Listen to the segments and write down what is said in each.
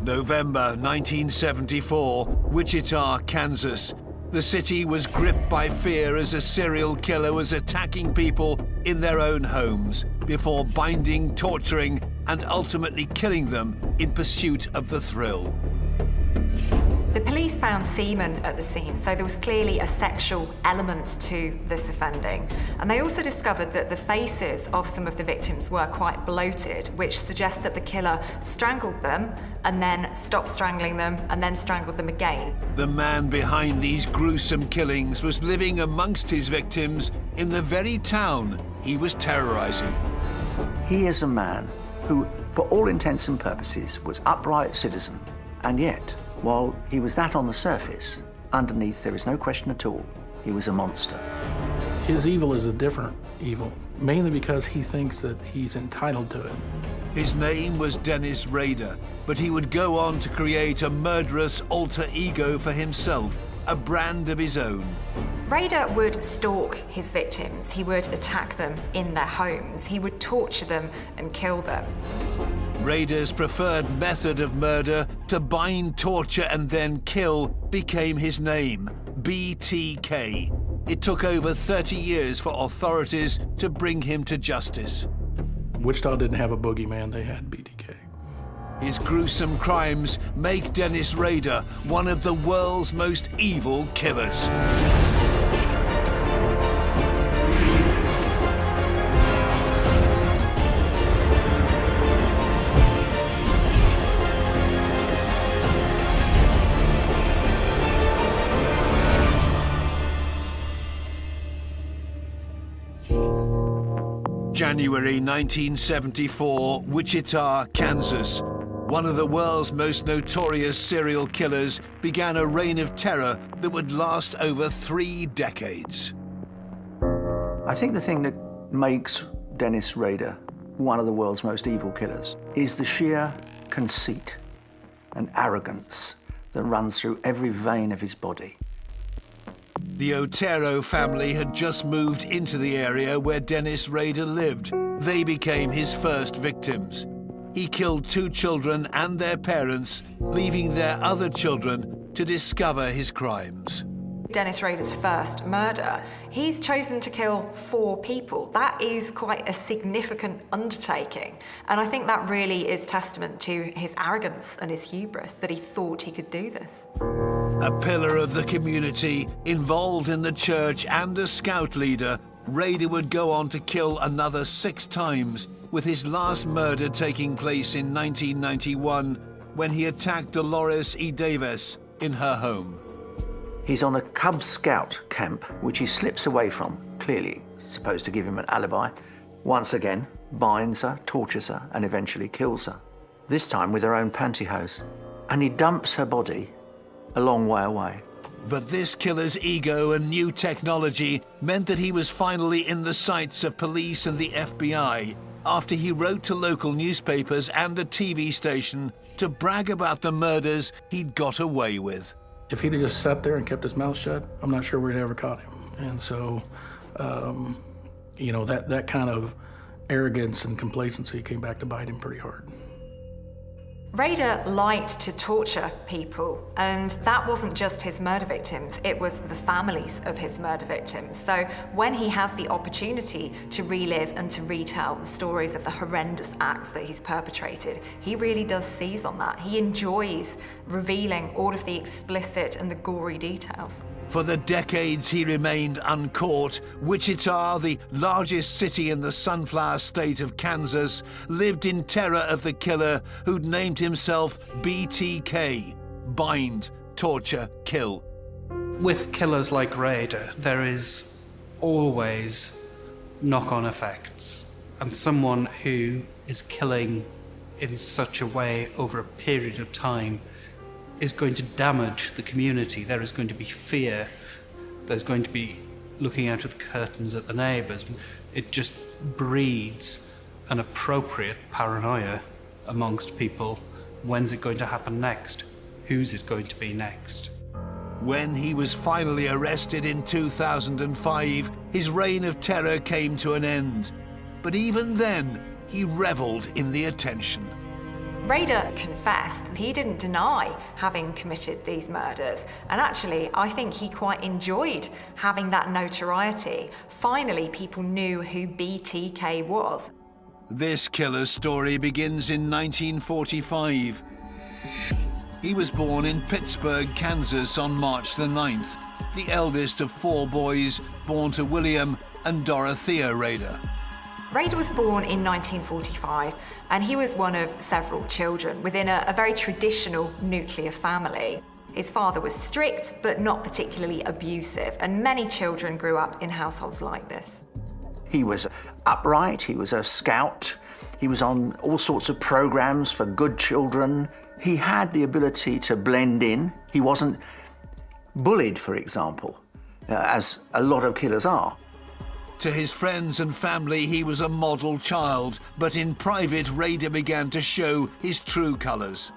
November 1974, Wichita, Kansas. The city was gripped by fear as a serial killer was attacking people in their own homes before binding, torturing, and ultimately killing them in pursuit of the thrill. The police found semen at the scene, so there was clearly a sexual element to this offending. And they also discovered that the faces of some of the victims were quite bloated, which suggests that the killer strangled them and then stopped strangling them and then strangled them again. The man behind these gruesome killings was living amongst his victims in the very town he was terrorizing. He is a man who, for all intents and purposes, was upright citizen, and yet, while he was that on the surface, underneath there is no question at all, he was a monster. His evil is a different evil, mainly because he thinks that he's entitled to it. His name was Dennis Rader, but he would go on to create a murderous alter ego for himself, a brand of his own. Rader would stalk his victims. He would attack them in their homes. He would torture them and kill them. Rader's preferred method of murder, to bind, torture, and then kill, became his name, BTK. It took over 30 years for authorities to bring him to justice. Wichita didn't have a boogeyman, they had BTK. His gruesome crimes make Dennis Rader one of the world's most evil killers. January 1974, Wichita, Kansas. One of the world's most notorious serial killers began a reign of terror that would last over 3 decades. I think the thing that makes Dennis Rader one of the world's most evil killers is the sheer conceit and arrogance that runs through every vein of his body. The Otero family had just moved into the area where Dennis Rader lived. They became his first victims. He killed 2 children and their parents, leaving their other children to discover his crimes. Dennis Rader's first murder, he's chosen to kill 4 people. That is quite a significant undertaking. And I think that really is testament to his arrogance and his hubris, that he thought he could do this. A pillar of the community, involved in the church and a scout leader, Rader would go on to kill another 6 times, with his last murder taking place in 1991 when he attacked Dolores E. Davis in her home. He's on a Cub Scout camp, which he slips away from, clearly supposed to give him an alibi. Once again, binds her, tortures her, and eventually kills her. This time with her own pantyhose. And he dumps her body a long way away. But this killer's ego and new technology meant that he was finally in the sights of police and the FBI after he wrote to local newspapers and a TV station to brag about the murders he'd got away with. If he'd have just sat there and kept his mouth shut, I'm not sure we'd ever caught him. And so, you know, that kind of arrogance and complacency came back to bite him pretty hard. Rader liked to torture people, and that wasn't just his murder victims, it was the families of his murder victims. So when he has the opportunity to relive and to retell the stories of the horrendous acts that he's perpetrated, he really does seize on that. He enjoys revealing all of the explicit and the gory details. For the decades he remained uncaught, Wichita, the largest city in the sunflower state of Kansas, lived in terror of the killer who'd named himself BTK, bind, torture, kill. With killers like Rader, there is always knock-on effects. And someone who is killing in such a way over a period of time is going to damage the community. There is going to be fear. There's going to be looking out of the curtains at the neighbours. It just breeds an appropriate paranoia amongst people. When's it going to happen next? Who's it going to be next? When he was finally arrested in 2005, his reign of terror came to an end. But even then, he revelled in the attention. Rader confessed he didn't deny having committed these murders, and actually I think he quite enjoyed having that notoriety. Finally, people knew who BTK was. This killer's story begins in 1945. He was born in Pittsburgh, Kansas on March the 9th, the eldest of 4 boys born to William and Dorothea Rader. Rader was born in 1945, and he was one of several children within a very traditional nuclear family. His father was strict, but not particularly abusive, and many children grew up in households like this. He was upright, he was a scout, he was on all sorts of programs for good children. He had the ability to blend in. He wasn't bullied, for example, as a lot of killers are. To his friends and family, he was a model child, but in private, Rader began to show his true colours.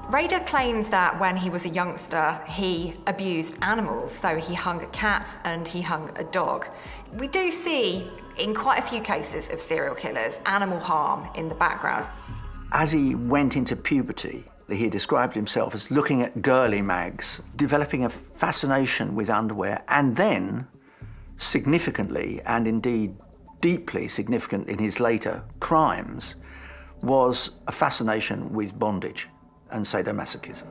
Rader claims that when he was a youngster, he abused animals, so he hung a cat and he hung a dog. We do see, in quite a few cases of serial killers, animal harm in the background. As he went into puberty, he described himself as looking at girly mags, developing a fascination with underwear, and then, significantly, and indeed deeply significant in his later crimes, was a fascination with bondage and sadomasochism.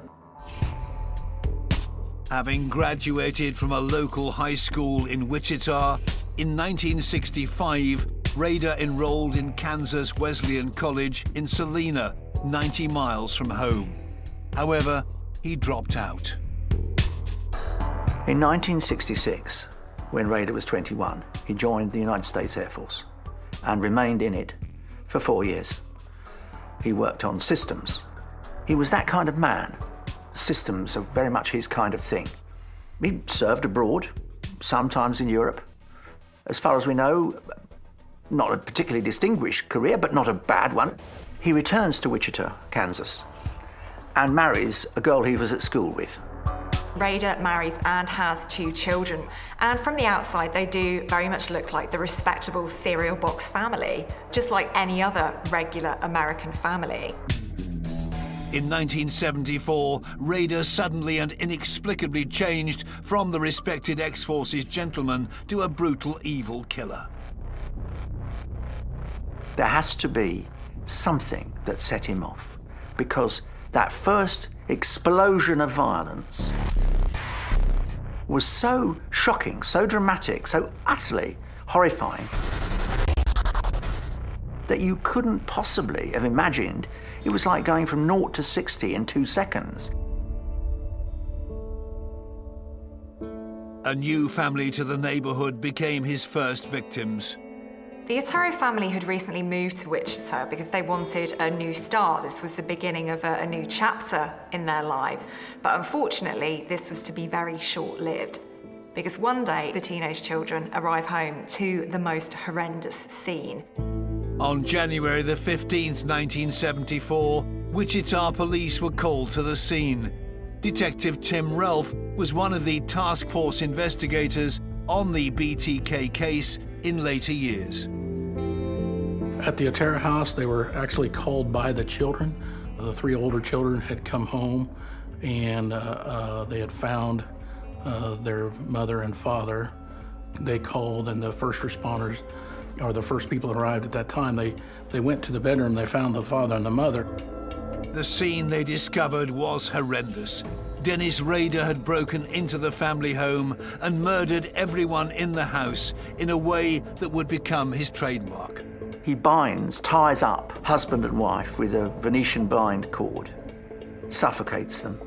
Having graduated from a local high school in Wichita, in 1965, Rader enrolled in Kansas Wesleyan College in Salina, 90 miles from home. However, he dropped out. In 1966, when Rader was 21, he joined the United States Air Force and remained in it for 4 years. He worked on systems. He was that kind of man. Systems are very much his kind of thing. He served abroad, sometimes in Europe. As far as we know, not a particularly distinguished career, but not a bad one. He returns to Wichita, Kansas, and marries a girl he was at school with. Rader marries and has 2 children, and from the outside they do very much look like the respectable cereal box family, just like any other regular American family. In 1974, Rader suddenly and inexplicably changed from the respected ex-forces gentleman to a brutal evil killer. There has to be something that set him off, because that first explosion of violence was so shocking, so dramatic, so utterly horrifying that you couldn't possibly have imagined it was like going from 0 to 60 in 2 seconds. A new family to the neighborhood became his first victims. The Otero family had recently moved to Wichita because they wanted a new start. This was the beginning of a new chapter in their lives. But unfortunately, this was to be very short-lived, because one day the teenage children arrive home to the most horrendous scene. On January the 15th, 1974, Wichita police were called to the scene. Detective Tim Ralph was one of the task force investigators on the BTK case in later years. At the Otero house, they were actually called by the children. The 3 older children had come home, and they had found their mother and father. They called, and the first responders, or the first people that arrived at that time, they went to the bedroom, they found the father and the mother. The scene they discovered was horrendous. Dennis Rader had broken into the family home and murdered everyone in the house in a way that would become his trademark. He ties up husband and wife with a Venetian blind cord, suffocates them.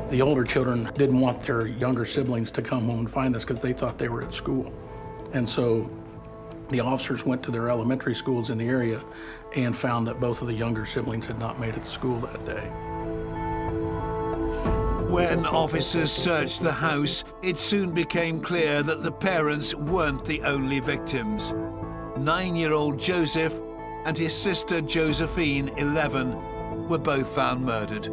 The older children didn't want their younger siblings to come home and find this because they thought they were at school. And so the officers went to their elementary schools in the area and found that both of the younger siblings had not made it to school that day. When officers searched the house, it soon became clear that the parents weren't the only victims. 9-year-old Joseph and his sister Josephine, 11, were both found murdered.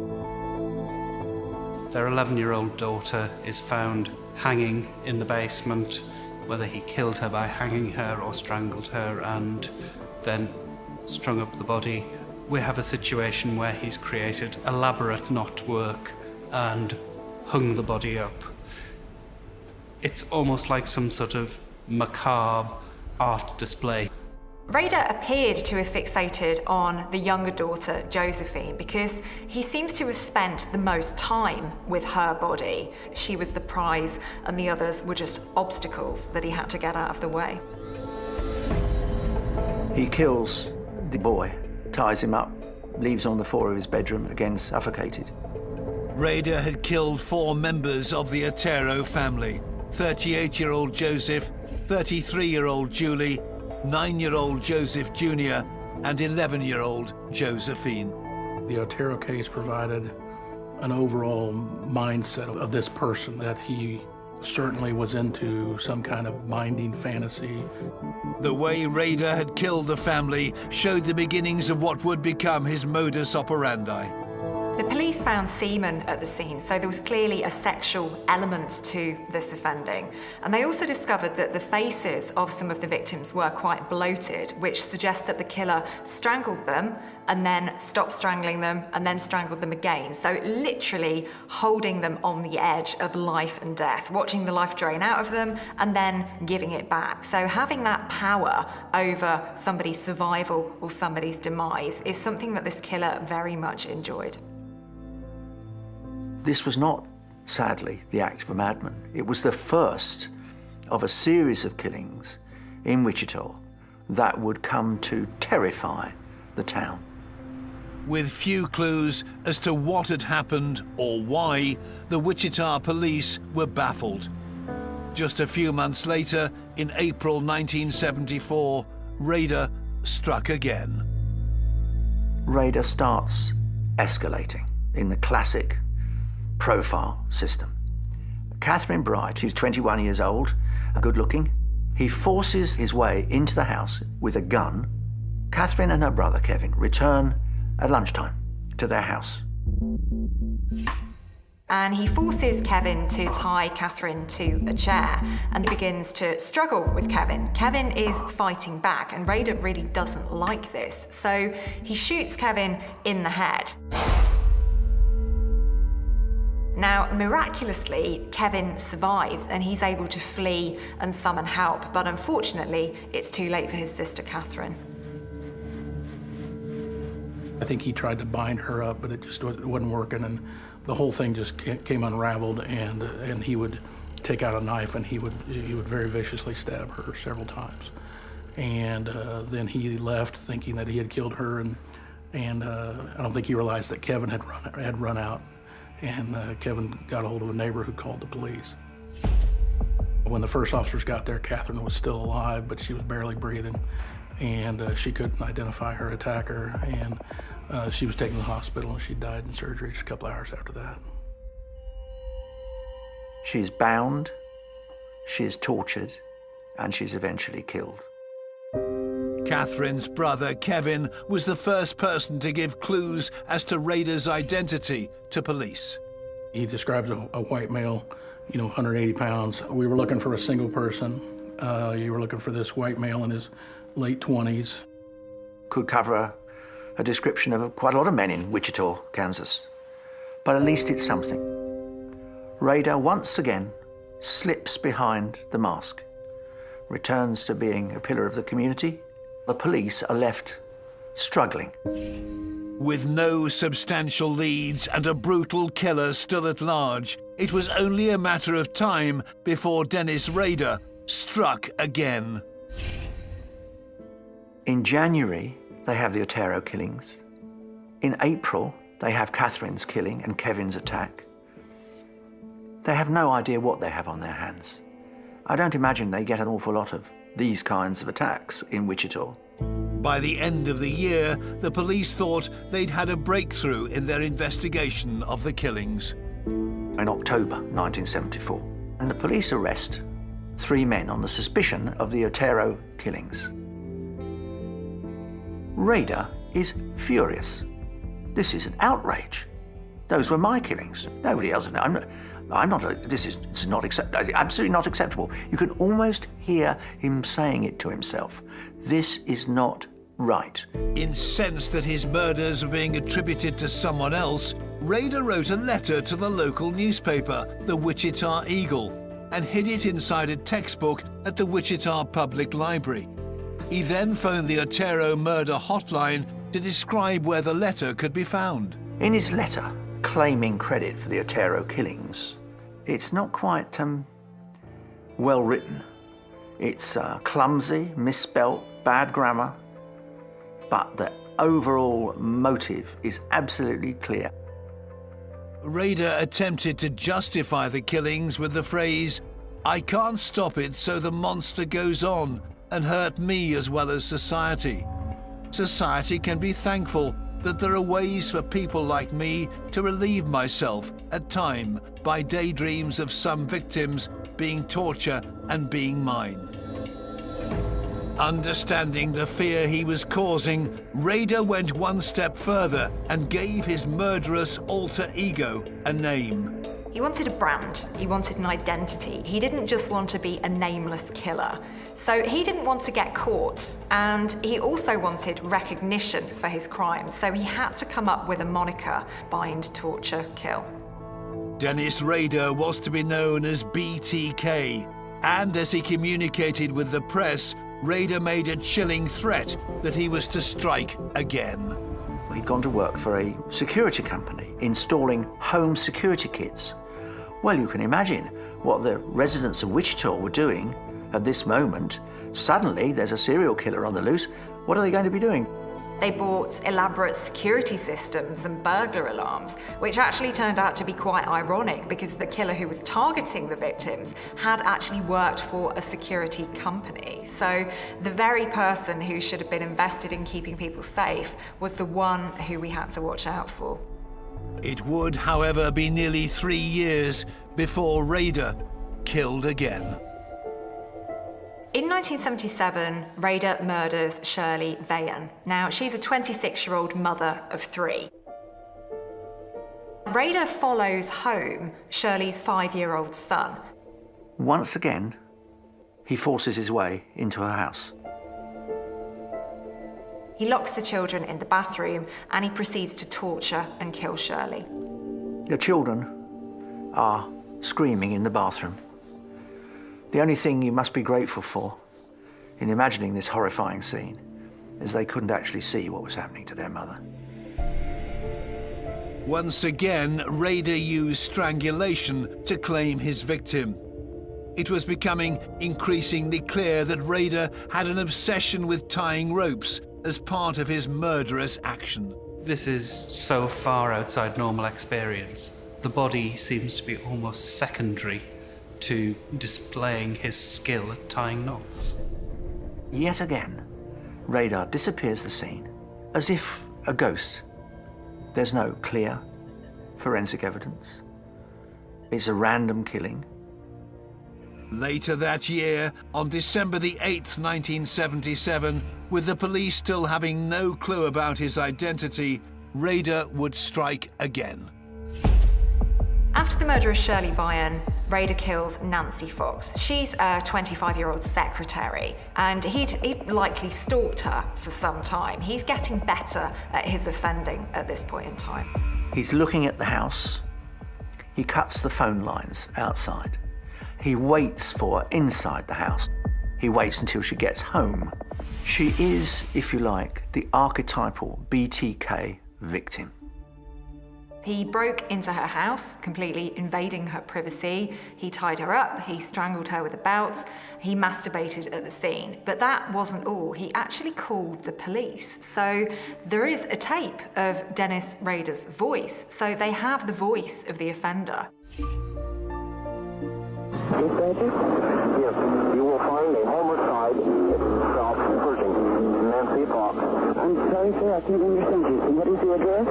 Their 11-year-old daughter is found hanging in the basement, whether he killed her by hanging her or strangled her and then strung up the body. We have a situation where he's created elaborate knotwork and hung the body up. It's almost like some sort of macabre art display. Rader appeared to have fixated on the younger daughter, Josephine, because he seems to have spent the most time with her body. She was the prize, and the others were just obstacles that he had to get out of the way. He kills the boy, ties him up, leaves on the floor of his bedroom, again suffocated. Rader had killed 4 members of the Otero family: 38-year-old Joseph, 33-year-old Julie, 9-year-old Joseph Jr., and 11-year-old Josephine. The Otero case provided an overall mindset of this person, that he certainly was into some kind of binding fantasy. The way Rader had killed the family showed the beginnings of what would become his modus operandi. The police found semen at the scene, so there was clearly a sexual element to this offending. And they also discovered that the faces of some of the victims were quite bloated, which suggests that the killer strangled them and then stopped strangling them and then strangled them again. So literally holding them on the edge of life and death, watching the life drain out of them and then giving it back. So having that power over somebody's survival or somebody's demise is something that this killer very much enjoyed. This was not, sadly, the act of a madman. It was the first of a series of killings in Wichita that would come to terrify the town. With few clues as to what had happened or why, the Wichita police were baffled. Just a few months later, in April 1974, Rader struck again. Rader starts escalating in the classic profile system. Catherine Bright, who's 21 years old, good-looking, he forces his way into the house with a gun. Catherine and her brother, Kevin, return at lunchtime to their house. And he forces Kevin to tie Catherine to a chair and begins to struggle with Kevin. Kevin is fighting back, and Rader really doesn't like this, so he shoots Kevin in the head. Now, miraculously, Kevin survives and he's able to flee and summon help, but unfortunately, it's too late for his sister Catherine. I think he tried to bind her up, but it just wasn't working, and the whole thing just came unraveled, and he would take out a knife and he would very viciously stab her several times. And then he left thinking that he had killed her, and I don't think he realized that Kevin had run out. And Kevin got a hold of a neighbor who called the police. When the first officers got there, Catherine was still alive, but she was barely breathing, and she couldn't identify her attacker, and she was taken to the hospital, and she died in surgery just a couple hours after that. She's bound, she is tortured, and she's eventually killed. Catherine's brother, Kevin, was the first person to give clues as to Rader's identity to police. He describes a white male, 180 pounds. We were looking for a single person. You were looking for this white male in his late 20s. Could cover a description of quite a lot of men in Wichita, Kansas. But at least it's something. Rader once again slips behind the mask, returns to being a pillar of the community. The police are left struggling. With no substantial leads and a brutal killer still at large, it was only a matter of time before Dennis Rader struck again. In January, they have the Otero killings. In April, they have Catherine's killing and Kevin's attack. They have no idea what they have on their hands. I don't imagine they get an awful lot of these kinds of attacks in Wichita. By the end of the year, the police thought they'd had a breakthrough in their investigation of the killings. In October 1974, and the police arrest 3 men on the suspicion of the Otero killings. Rader is furious. This is an outrage. Those were my killings. Nobody else. It's not absolutely not acceptable. You can almost hear him saying it to himself. This is not right. Incensed that his murders were being attributed to someone else, Rader wrote a letter to the local newspaper, the Wichita Eagle, and hid it inside a textbook at the Wichita Public Library. He then phoned the Otero murder hotline to describe where the letter could be found. In his letter, claiming credit for the Otero killings, it's not quite well written. It's clumsy, misspelt, bad grammar, but the overall motive is absolutely clear. Rader attempted to justify the killings with the phrase, "I can't stop it, so the monster goes on and hurt me as well as society. Society can be thankful that there are ways for people like me to relieve myself at time by daydreams of some victims being torture and being mine." Understanding the fear he was causing, Rader went one step further and gave his murderous alter ego a name. He wanted a brand, he wanted an identity. He didn't just want to be a nameless killer. So he didn't want to get caught, and he also wanted recognition for his crimes. So he had to come up with a moniker: bind, torture, kill. Dennis Rader was to be known as BTK, and as he communicated with the press, Rader made a chilling threat that he was to strike again. He'd gone to work for a security company, installing home security kits. Well, you can imagine what the residents of Wichita were doing at this moment. Suddenly, there's a serial killer on the loose. What are they going to be doing? They bought elaborate security systems and burglar alarms, which actually turned out to be quite ironic because the killer who was targeting the victims had actually worked for a security company. So the very person who should have been invested in keeping people safe was the one who we had to watch out for. It would, however, be nearly 3 years before Rader killed again. In 1977, Rader murders Shirley Vayan. Now, she's a 26-year-old mother of 3. Rader follows home Shirley's 5-year-old son. Once again, he forces his way into her house. He locks the children in the bathroom and he proceeds to torture and kill Shirley. The children are screaming in the bathroom. The only thing you must be grateful for in imagining this horrifying scene is they couldn't actually see what was happening to their mother. Once again, Rader used strangulation to claim his victim. It was becoming increasingly clear that Rader had an obsession with tying ropes as part of his murderous action. This is so far outside normal experience. The body seems to be almost secondary to displaying his skill at tying knots. Yet again, Rader disappears the scene as if a ghost. There's no clear forensic evidence. It's a random killing. Later that year, on December the 8th, 1977, with the police still having no clue about his identity, Rader would strike again. After the murder of Shirley Vayan, Rader kills Nancy Fox. She's a 25-year-old secretary, and he'd likely stalked her for some time. He's getting better at his offending at this point in time. He's looking at the house. He cuts the phone lines outside. He waits for her inside the house. He waits until she gets home. She is, if you like, the archetypal BTK victim. He broke into her house, completely invading her privacy. He tied her up, he strangled her with a belt, he masturbated at the scene. But that wasn't all. He actually called the police. So there is a tape of Dennis Rader's voice. So they have the voice of the offender. Yes, you will find a homicide South Pershing, Nancy Fox. I'm sorry, sir, I can't understand you. What is the address?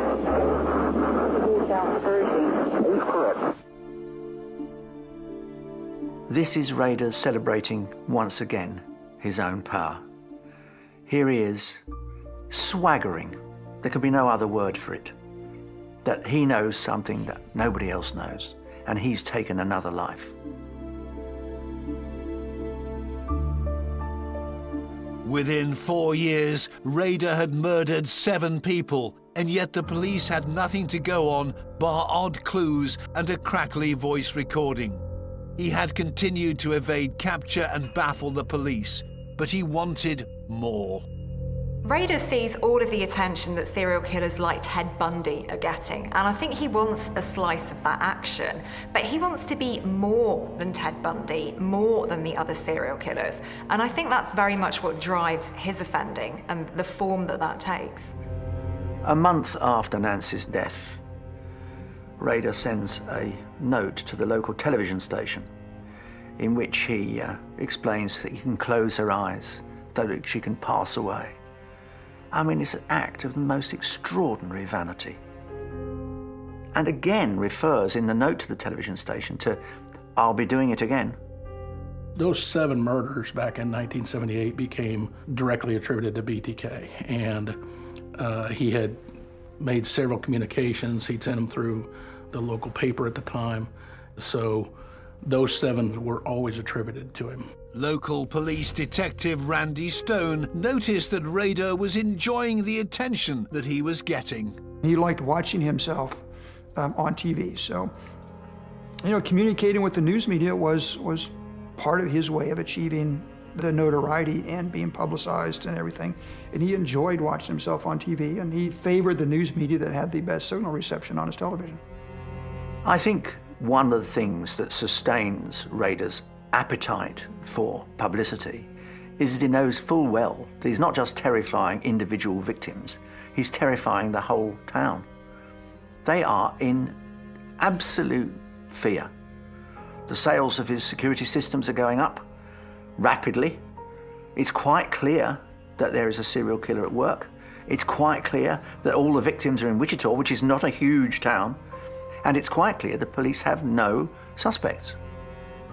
South Pershing. That is correct. This is Rader celebrating once again his own power. Here he is, swaggering. There could be no other word for it. That he knows something that nobody else knows, and he's taken another life. Within 4 years, Rader had murdered 7 people, and yet the police had nothing to go on bar odd clues and a crackly voice recording. He had continued to evade capture and baffle the police, but he wanted more. Rader sees all of the attention that serial killers like Ted Bundy are getting, and I think he wants a slice of that action. But he wants to be more than Ted Bundy, more than the other serial killers. And I think that's very much what drives his offending and the form that that takes. A month after Nancy's death, Rader sends a note to the local television station in which he explains that he can close her eyes so that she can pass away. I mean, it's an act of the most extraordinary vanity. And again refers in the note to the television station to, "I'll be doing it again." Those 7 murders back in 1978 became directly attributed to BTK, and he had made several communications. He'd sent them through the local paper at the time, so those 7 were always attributed to him. Local police detective Randy Stone noticed that Rader was enjoying the attention that he was getting. He liked watching himself on TV. So, communicating with the news media was part of his way of achieving the notoriety and being publicized and everything. And he enjoyed watching himself on TV, and he favored the news media that had the best signal reception on his television. I think one of the things that sustains Rader's appetite for publicity is that he knows full well that he's not just terrifying individual victims, he's terrifying the whole town. They are in absolute fear. The sales of his security systems are going up rapidly. It's quite clear that there is a serial killer at work. It's quite clear that all the victims are in Wichita, which is not a huge town. And it's quite clear the police have no suspects.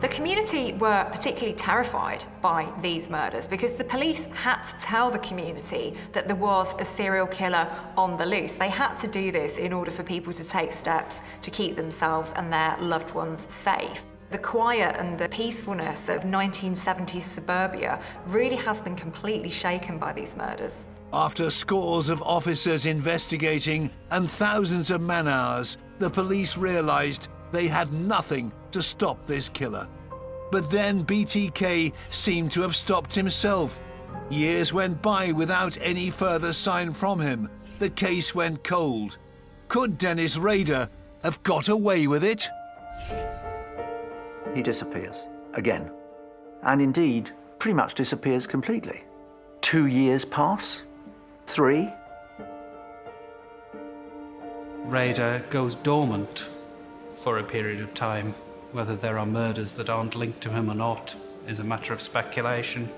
The community were particularly terrified by these murders because the police had to tell the community that there was a serial killer on the loose. They had to do this in order for people to take steps to keep themselves and their loved ones safe. The quiet and the peacefulness of 1970s suburbia really has been completely shaken by these murders. After scores of officers investigating and thousands of man-hours, the police realized they had nothing to stop this killer. But then BTK seemed to have stopped himself. Years went by without any further sign from him. The case went cold. Could Dennis Rader have got away with it? He disappears again, and indeed pretty much disappears completely. 2 years pass, 3. Rader goes dormant for a period of time. Whether there are murders that aren't linked to him or not is a matter of speculation.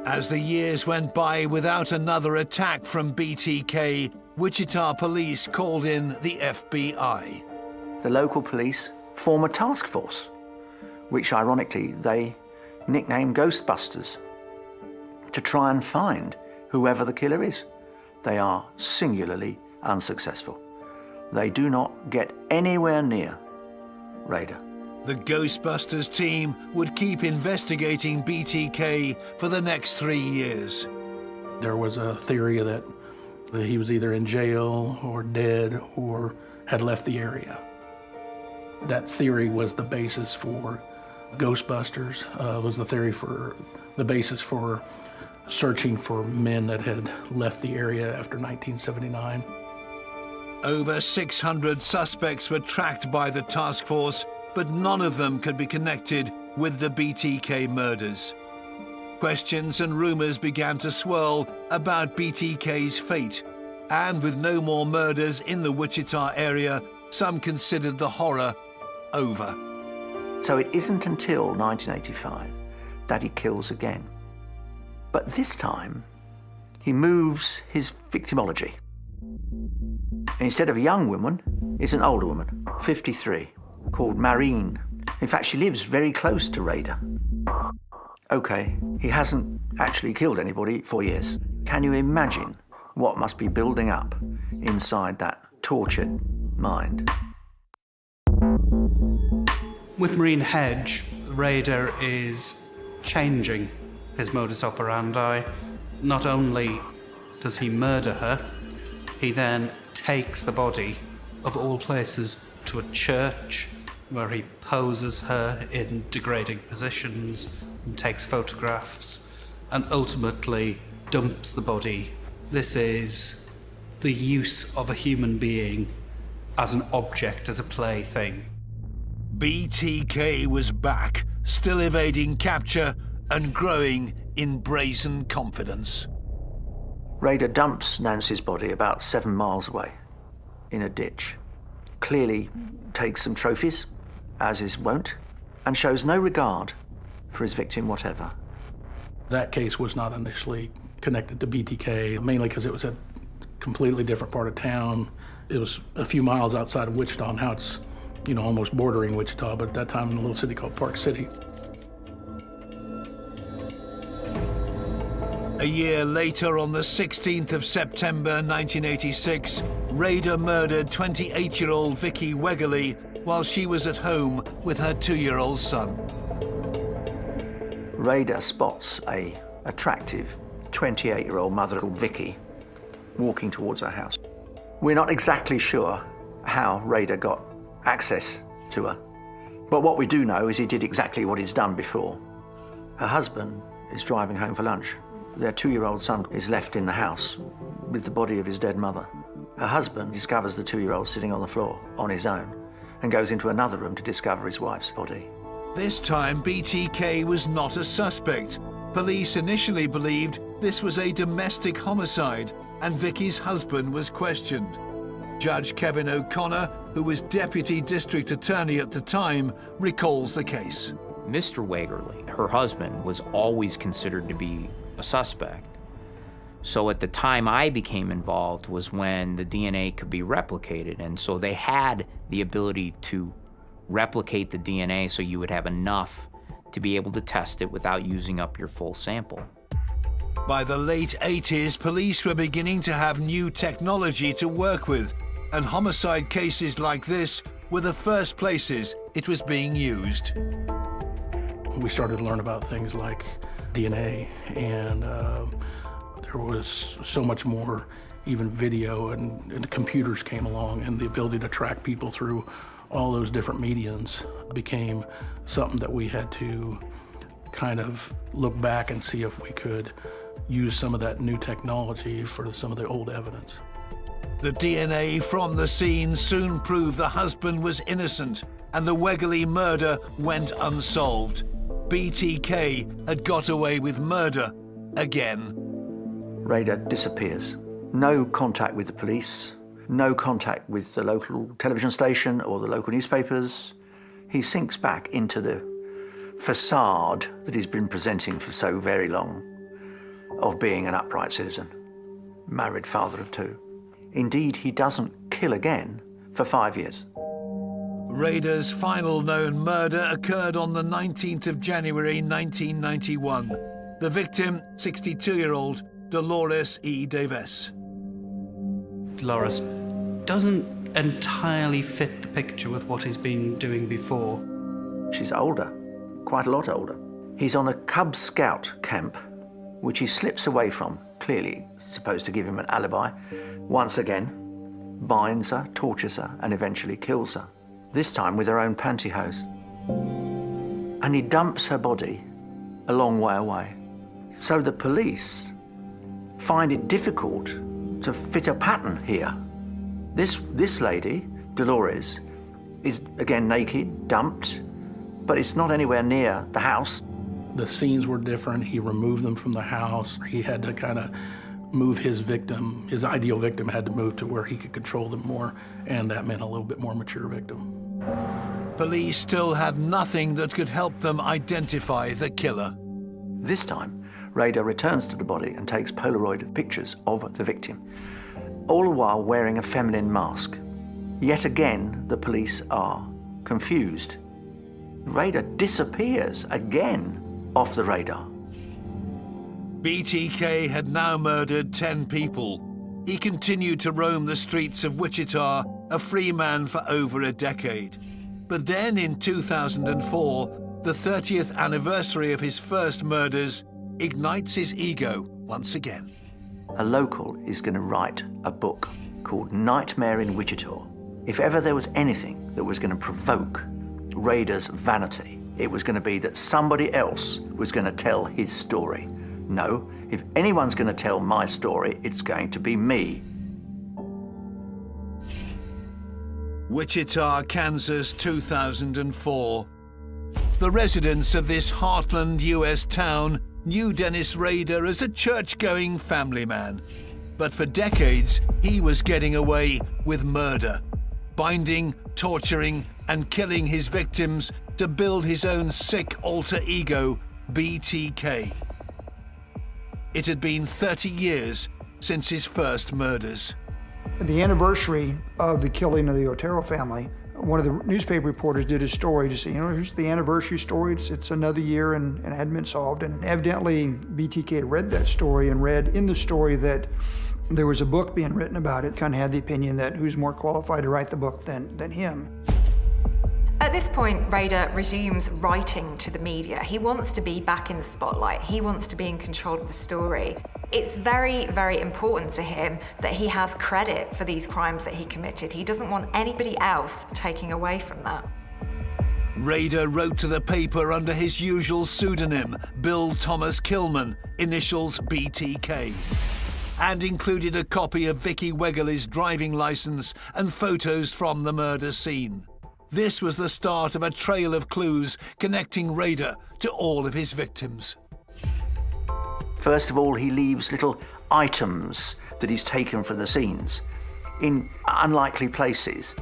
As the years went by without another attack from BTK, Wichita police called in the FBI. The local police form a task force, which ironically they nickname Ghostbusters, to try and find whoever the killer is. They are singularly unsuccessful. They do not get anywhere near Rader. The Ghostbusters team would keep investigating BTK for the next 3 years. There was a theory that he was either in jail or dead or had left the area. That theory was the basis for Ghostbusters, was the basis for searching for men that had left the area after 1979. Over 600 suspects were tracked by the task force, but none of them could be connected with the BTK murders. Questions and rumors began to swirl about BTK's fate, and with no more murders in the Wichita area, some considered the horror over. So it isn't until 1985 that he kills again. But this time, he moves his victimology. Instead of a young woman, it's an older woman, 53, called Marine. In fact, she lives very close to Rader. Okay, he hasn't actually killed anybody for years. Can you imagine what must be building up inside that tortured mind? With Marine Hedge, Rader is changing his modus operandi. Not only does he murder her, he then takes the body, of all places, to a church where he poses her in degrading positions and takes photographs and ultimately dumps the body. This is the use of a human being as an object, as a plaything. BTK was back, still evading capture and growing in brazen confidence. Rader dumps Nancy's body about 7 miles away in a ditch. Clearly takes some trophies, as is wont, and shows no regard for his victim whatever. That case was not initially connected to BTK, mainly because it was a completely different part of town. It was a few miles outside of Wichita. Now it's, almost bordering Wichita, but at that time in a little city called Park City. A year later, on the 16th of September 1986, Rader murdered 28-year-old Vicky Wegerle while she was at home with her 2-year-old son. Rader spots a attractive 28-year-old mother called Vicky walking towards her house. We're not exactly sure how Rader got access to her, but what we do know is he did exactly what he's done before. Her husband is driving home for lunch. Their 2-year-old son is left in the house with the body of his dead mother. Her husband discovers the 2-year-old sitting on the floor on his own and goes into another room to discover his wife's body. This time, BTK was not a suspect. Police initially believed this was a domestic homicide, and Vicky's husband was questioned. Judge Kevin O'Connor, who was Deputy District Attorney at the time, recalls the case. Mr. Wegerle, her husband, was always considered to be a suspect. So at the time I became involved was when the DNA could be replicated, and so they had the ability to replicate the DNA so you would have enough to be able to test it without using up your full sample. By the late 80s, police were beginning to have new technology to work with, and homicide cases like this were the first places it was being used. We started to learn about things like DNA, and there was so much more, even video, and the computers came along, and the ability to track people through all those different mediums became something that we had to kind of look back and see if we could use some of that new technology for some of the old evidence. The DNA from the scene soon proved the husband was innocent, and the Wegerle murder went unsolved. BTK had got away with murder again. Rader disappears. No contact with the police, no contact with the local television station or the local newspapers. He sinks back into the facade that he's been presenting for so very long of being an upright citizen, married father of 2. Indeed, he doesn't kill again for 5 years. Rader's final known murder occurred on the 19th of January 1991. The victim, 62-year-old Dolores E. Davis. Dolores doesn't entirely fit the picture with what he's been doing before. She's older, quite a lot older. He's on a Cub Scout camp, which he slips away from, clearly supposed to give him an alibi. Once again, binds her, tortures her, and eventually kills her. This time with her own pantyhose. And he dumps her body a long way away. So the police find it difficult to fit a pattern here. This lady, Dolores, is again naked, dumped, but it's not anywhere near the house. The scenes were different. He removed them from the house. He had to kind of move his victim. His ideal victim had to move to where he could control them more, and that meant a little bit more mature victim. Police still had nothing that could help them identify the killer. This time, Rader returns to the body and takes Polaroid pictures of the victim, all the while wearing a feminine mask. Yet again, the police are confused. Rader disappears again off the radar. BTK had now murdered 10 people. He continued to roam the streets of Wichita, a free man for over a decade. But then in 2004, the 30th anniversary of his first murders ignites his ego once again. A local is going to write a book called Nightmare in Wichita. If ever there was anything that was going to provoke Rader's vanity, it was going to be that somebody else was going to tell his story. No, if anyone's going to tell my story, it's going to be me. Wichita, Kansas, 2004. The residents of this heartland U.S. town knew Dennis Rader as a church-going family man. But for decades, he was getting away with murder, binding, torturing, and killing his victims to build his own sick alter ego, BTK. It had been 30 years since his first murders. The anniversary of the killing of the Otero family, one of the newspaper reporters did a story to say, you know, here's the anniversary story, it's another year and it hadn't been solved. And evidently BTK read that story and read in the story that there was a book being written about it, kind of had the opinion that who's more qualified to write the book than him. At this point, Rader resumes writing to the media. He wants to be back in the spotlight. He wants to be in control of the story. It's very, very important to him that he has credit for these crimes that he committed. He doesn't want anybody else taking away from that. Rader wrote to the paper under his usual pseudonym, Bill Thomas Killman, initials BTK, and included a copy of Vicky Wegerle's driving license and photos from the murder scene. This was the start of a trail of clues connecting Rader to all of his victims. First of all, he leaves little items that he's taken from the scenes in unlikely places.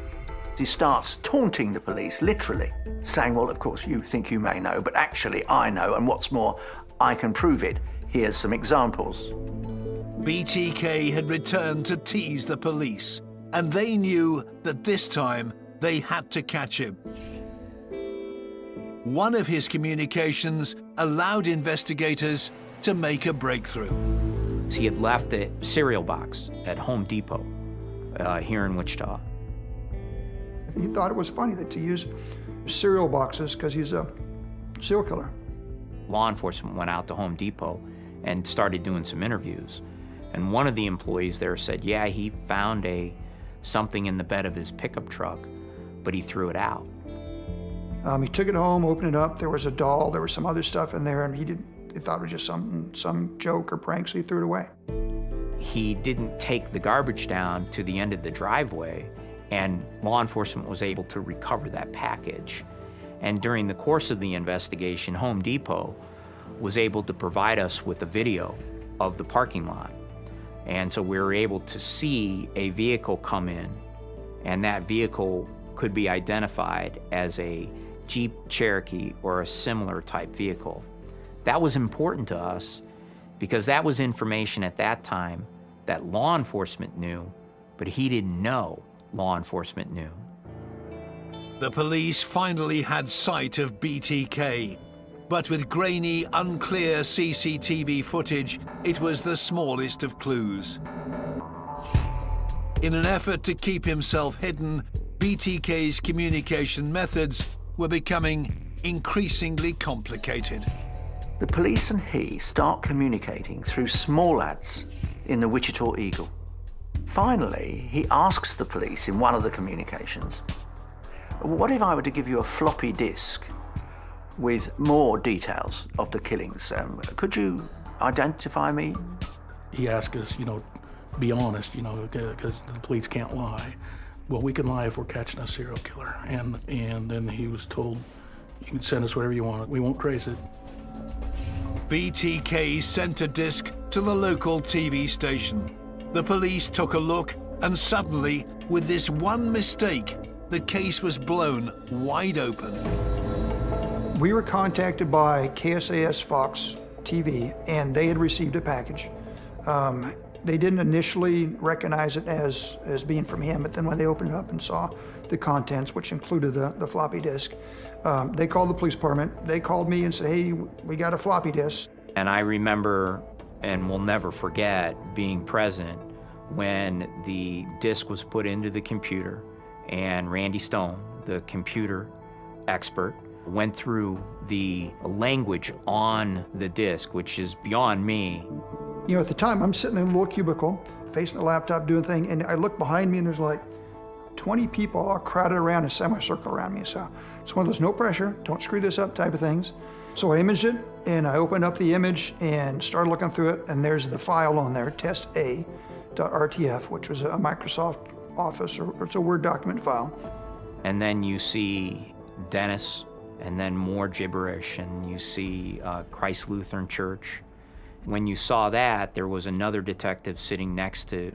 He starts taunting the police, literally, saying, well, of course, you think you may know, but actually I know, and what's more, I can prove it. Here's some examples. BTK had returned to tease the police, and they knew that this time they had to catch him. One of his communications allowed investigators to make a breakthrough. He had left a cereal box at Home Depot here in Wichita. He thought it was funny that to use cereal boxes because he's a serial killer. Law enforcement went out to Home Depot and started doing some interviews. And one of the employees there said, yeah, he found something in the bed of his pickup truck, but he threw it out. He took it home, opened it up, there was a doll, there was some other stuff in there, and he thought it was just some joke or prank, so he threw it away. He didn't take the garbage down to the end of the driveway, and law enforcement was able to recover that package. And during the course of the investigation, Home Depot was able to provide us with a video of the parking lot. And so we were able to see a vehicle come in, and that vehicle could be identified as a Jeep Cherokee or a similar type vehicle. That was important to us because that was information at that time that law enforcement knew, but he didn't know law enforcement knew. The police finally had sight of BTK, but with grainy, unclear CCTV footage, it was the smallest of clues. In an effort to keep himself hidden, BTK's communication methods were becoming increasingly complicated. The police and he start communicating through small ads in the Wichita Eagle. Finally, he asks the police in one of the communications, what if I were to give you a floppy disk with more details of the killings? Could you identify me? He asked us, be honest, because the police can't lie. Well, we can lie if we're catching a serial killer. And then he was told, you can send us whatever you want. We won't trace it. BTK sent a disc to the local TV station. The police took a look, and suddenly, with this one mistake, the case was blown wide open. We were contacted by KSAS Fox TV, and they had received a package. They didn't initially recognize it as being from him, but then when they opened it up and saw the contents, which included the floppy disk, they called the police department. They called me and said, hey, we got a floppy disk. And I remember, and will never forget, being present when the disk was put into the computer, and Randy Stone, the computer expert, went through the language on the disk, which is beyond me. You know, at the time, I'm sitting in a little cubicle, facing the laptop, doing thing, and I look behind me and there's like 20 people all crowded around a semicircle around me. So it's one of those no pressure, don't screw this up type of things. So I imaged it, and I opened up the image and started looking through it, and there's the file on there, testa.rtf, which was a Microsoft Office, or it's a Word document file. And then you see Dennis, and then more gibberish, and you see Christ Lutheran Church. When you saw that, there was another detective sitting next to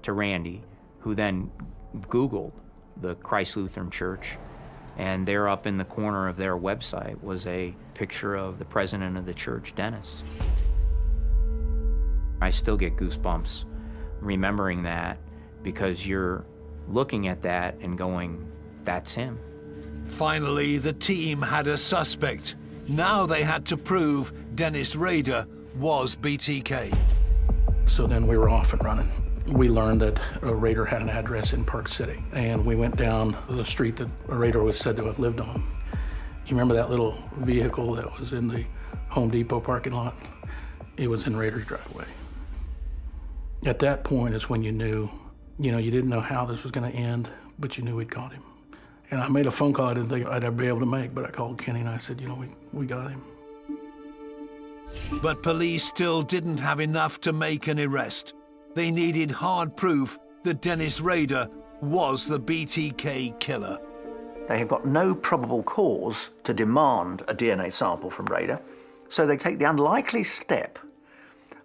Randy, who then Googled the Christ Lutheran Church, and there up in the corner of their website was a picture of the president of the church, Dennis. I still get goosebumps remembering that, because you're looking at that and going, that's him. Finally, the team had a suspect. Now they had to prove Dennis Rader was BTK. So then we were off and running. We learned that Rader had an address in Park City, and we went down the street that Rader was said to have lived on. You remember that little vehicle that was in the Home Depot parking lot? It was in Rader's driveway. At that point is when you knew, you didn't know how this was going to end, but you knew we'd caught him. And I made a phone call I didn't think I'd ever be able to make, but I called Kenny and I said, we got him. But police still didn't have enough to make an arrest. They needed hard proof that Dennis Rader was the BTK killer. They have got no probable cause to demand a DNA sample from Rader, so they take the unlikely step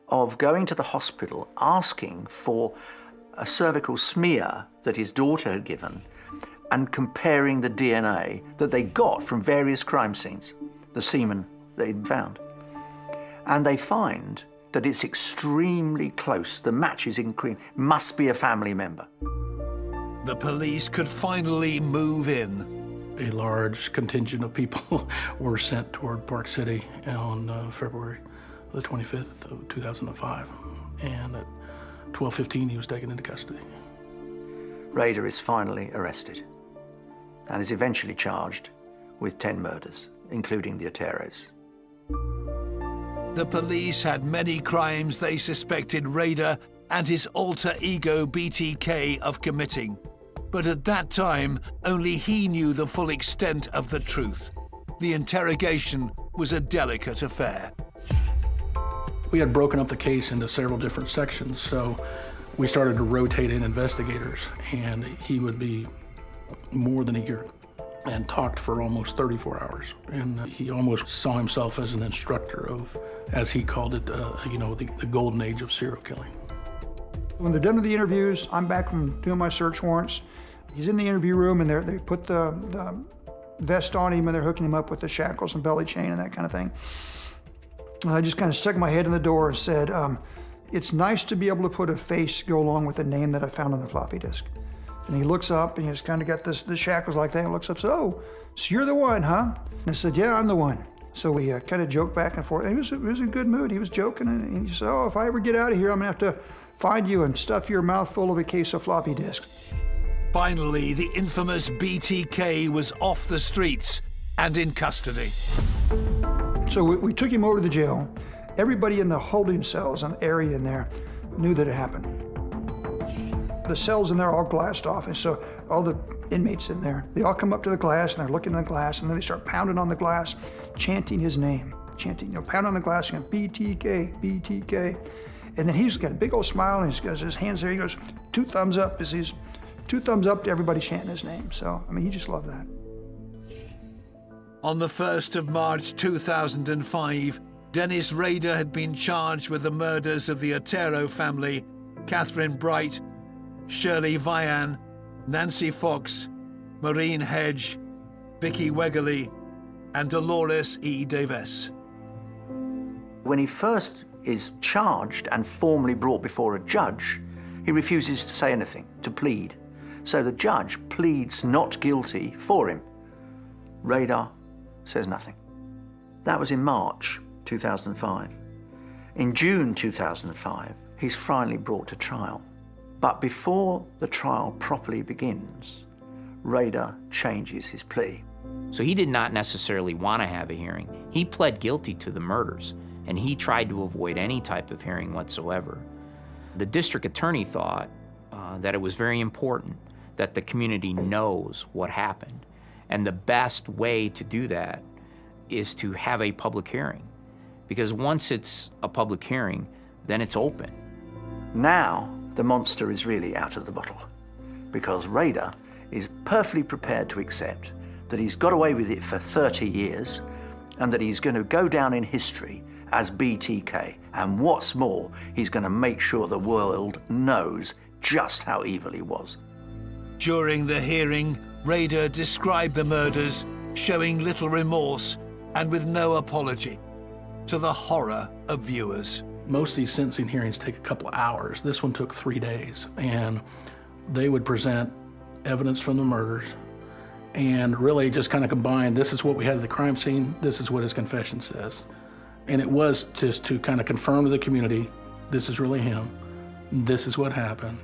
of going to the hospital, asking for a cervical smear that his daughter had given, and comparing the DNA that they got from various crime scenes, the semen they'd found. And they find that it's extremely close. The match is in cream. Must be a family member. The police could finally move in. A large contingent of people were sent toward Park City on February the 25th of 2005. And at 12:15, he was taken into custody. Rader is finally arrested and is eventually charged with 10 murders, including the Oteros. The police had many crimes they suspected Rader and his alter ego BTK of committing. But at that time, only he knew the full extent of the truth. The interrogation was a delicate affair. We had broken up the case into several different sections, so we started to rotate in investigators, and he would be more than a year and talked for almost 34 hours. And he almost saw himself as an instructor of, as he called it, the golden age of serial killing. When they're done with the interviews, I'm back from doing my search warrants. He's in the interview room, and they put the vest on him, and they're hooking him up with the shackles and belly chain and that kind of thing. And I just kind of stuck my head in the door and said, it's nice to be able to put a face go along with the name that I found on the floppy disk. And he looks up, and he's kind of got the shackles like that, and looks up, so you're the one, huh? And I said, yeah, I'm the one. So we kind of joked back and forth. And he was in a good mood. He was joking, and he said, oh, if I ever get out of here, I'm gonna have to find you and stuff your mouth full of a case of floppy disks. Finally, the infamous BTK was off the streets and in custody. So we took him over to the jail. Everybody in the holding cells and the area in there knew that it happened. The cells in there are all glassed off, and so all the inmates in there, they all come up to the glass, and they're looking at the glass, and then they start pounding on the glass, chanting his name, pounding on the glass, going, BTK, BTK. And then he's got a big old smile, and he's got his hands there. He goes, 2 thumbs up, as he's 2 thumbs up to everybody chanting his name. So, I mean, he just loved that. On the 1st of March 2005, Dennis Rader had been charged with the murders of the Otero family, Catherine Bright, Shirley Vian, Nancy Fox, Maureen Hedge, Vicky Wegerly, and Dolores E. Davis. When he first is charged and formally brought before a judge, he refuses to say anything, to plead. So the judge pleads not guilty for him. Rader says nothing. That was in March 2005. In June 2005, he's finally brought to trial. But before the trial properly begins, Rader changes his plea. So he did not necessarily want to have a hearing. He pled guilty to the murders. and he tried to avoid any type of hearing whatsoever. The district attorney thought that it was very important that the community knows what happened, and the best way to do that is to have a public hearing, because once it's a public hearing, then it's open. Now, the monster is really out of the bottle, because Rader is perfectly prepared to accept that he's got away with it for 30 years and that he's going to go down in history as BTK. And what's more, he's going to make sure the world knows just how evil he was. During the hearing, Rader described the murders, showing little remorse and with no apology, to the horror of viewers. Most of these sentencing hearings take a couple of hours. This one took 3 days, and they would present evidence from the murders and really just kind of combine, this is what we had at the crime scene, this is what his confession says. And it was just to kind of confirm to the community, this is really him, this is what happened.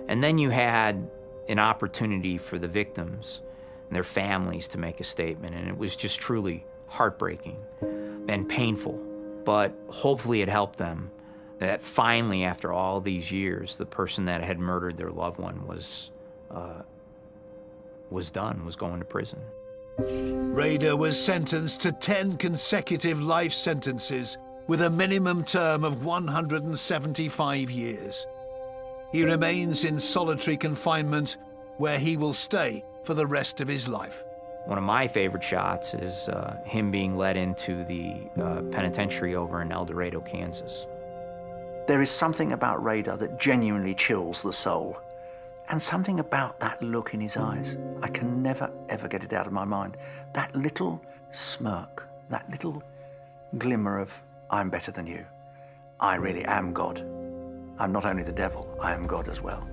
And then you had an opportunity for the victims and their families to make a statement, and it was just truly heartbreaking and painful. But hopefully it helped them that finally, after all these years, the person that had murdered their loved one was done, was going to prison. Rader was sentenced to 10 consecutive life sentences with a minimum term of 175 years. He remains in solitary confinement, where he will stay for the rest of his life. One of my favorite shots is him being led into the penitentiary over in El Dorado, Kansas. There is something about Rader that genuinely chills the soul. And something about that look in his eyes. I can never, ever get it out of my mind. That little smirk, that little glimmer of, I'm better than you. I really am God. I'm not only the devil, I am God as well.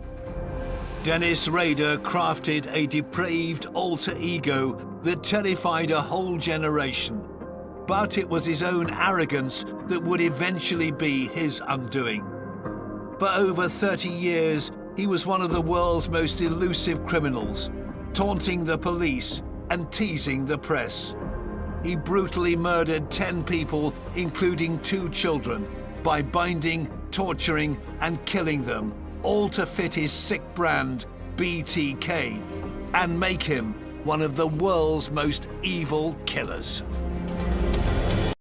Dennis Rader crafted a depraved alter ego that terrified a whole generation. But it was his own arrogance that would eventually be his undoing. For over 30 years, he was one of the world's most elusive criminals, taunting the police and teasing the press. He brutally murdered 10 people, including 2 children, by binding, torturing, and killing them, all to fit his sick brand, BTK, and make him one of the world's most evil killers.